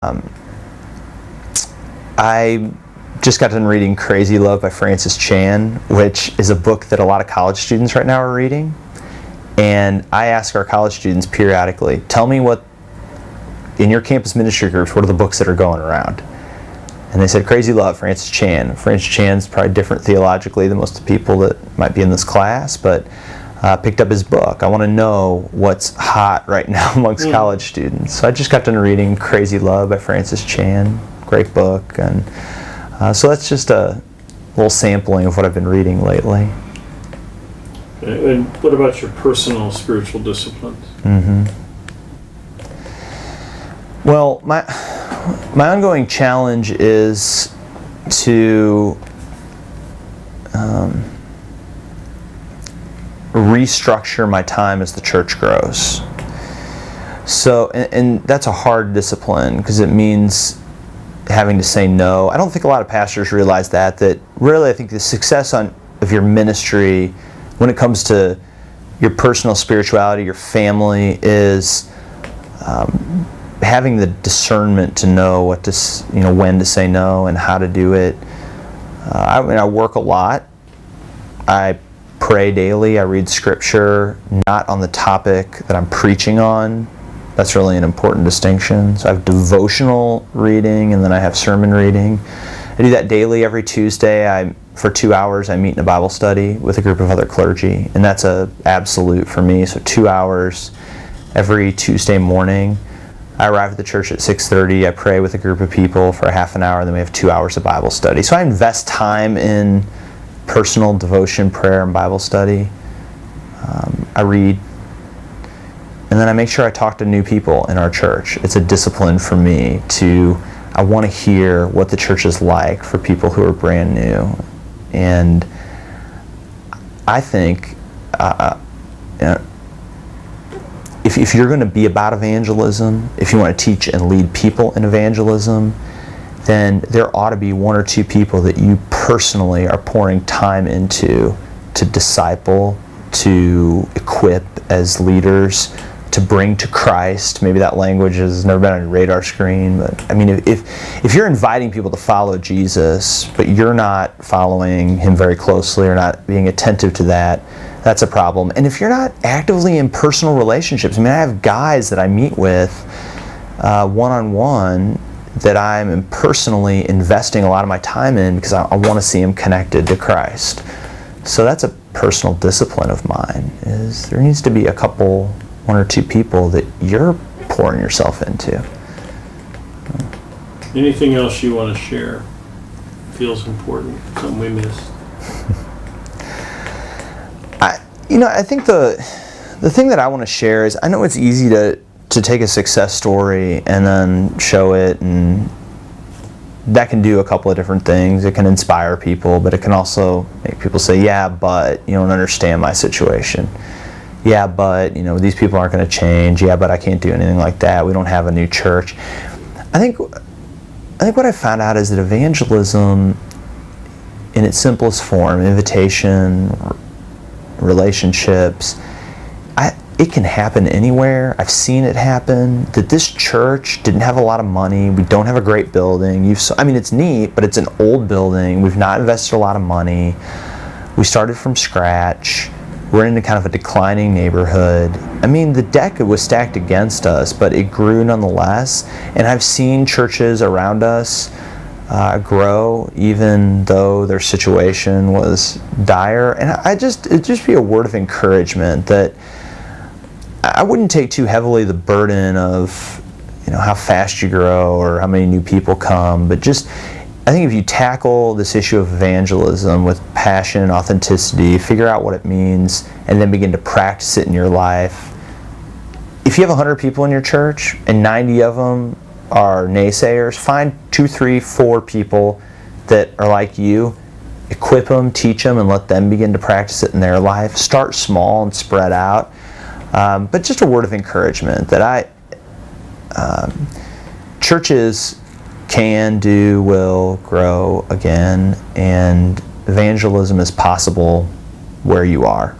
I just got done reading Crazy Love by Francis Chan, which is a book that a lot of college students right now are reading. And I ask our college students periodically, tell me what, in your campus ministry groups, what are the books that are going around? And they said, Crazy Love, Francis Chan. Francis Chan's probably different theologically than most of the people that might be in this class, but picked up his book. I want to know what's hot right now amongst college students. So I just got done reading Crazy Love by Francis Chan. Great book. And so that's just a little sampling of what I've been reading lately. And what about your personal spiritual disciplines? Well, my ongoing challenge is to restructure my time as the church grows. So, and that's a hard discipline because it means having to say no. I don't think a lot of pastors realize that really I think the success of your ministry when it comes to your personal spirituality, your family, is having the discernment to know what to, when to say no and how to do it. I work a lot. I pray daily. I read scripture, not on the topic that I'm preaching on. That's really an important distinction. So I have devotional reading, and then I have sermon reading. I do that daily every Tuesday. For 2 hours, I meet in a Bible study with a group of other clergy, and that's an absolute for me. So 2 hours every Tuesday morning. I arrive at the church at 6:30. I pray with a group of people for a half an hour, and then we have 2 hours of Bible study. So I invest time in personal devotion, prayer, and Bible study. I read. And then I make sure I talk to new people in our church. It's a discipline for me I want to hear what the church is like for people who are brand new. And I think if you're going to be about evangelism, if you want to teach and lead people in evangelism, then there ought to be one or two people that you personally are pouring time into to disciple, to equip as leaders, to bring to Christ. Maybe that language has never been on your radar screen, but I mean, if you're inviting people to follow Jesus, but you're not following him very closely or not being attentive to that, that's a problem. And if you're not actively in personal relationships, I mean, I have guys that I meet with one-on-one that I'm personally investing a lot of my time in because I want to see them connected to Christ. So that's a personal discipline of mine, is there needs to be one or two people that you're pouring yourself into. Anything else you want to share? Feels important, something we missed? I think the thing that I want to share is, I know it's easy to take a success story and then show it, and that can do a couple of different things. It can inspire people, but it can also make people say, yeah, but you don't understand my situation. Yeah, but these people aren't going to change. Yeah, but I can't do anything like that. We don't have a new church. I think what I found out is that evangelism, in its simplest form, invitation, relationships, it can happen anywhere. I've seen it happen. That this church didn't have a lot of money. We don't have a great building. It's neat, but it's an old building. We've not invested a lot of money. We started from scratch. We're in kind of a declining neighborhood. The deck was stacked against us, but it grew nonetheless. And I've seen churches around us grow, even though their situation was dire. And it'd just be a word of encouragement that I wouldn't take too heavily the burden of, how fast you grow or how many new people come, but I think if you tackle this issue of evangelism with passion and authenticity, figure out what it means, and then begin to practice it in your life. If you have 100 people in your church and 90 of them are naysayers, find 2, 3, 4 people that are like you, equip them, teach them, and let them begin to practice it in their life. Start small and spread out. But just a word of encouragement that churches can, will grow again, and evangelism is possible where you are.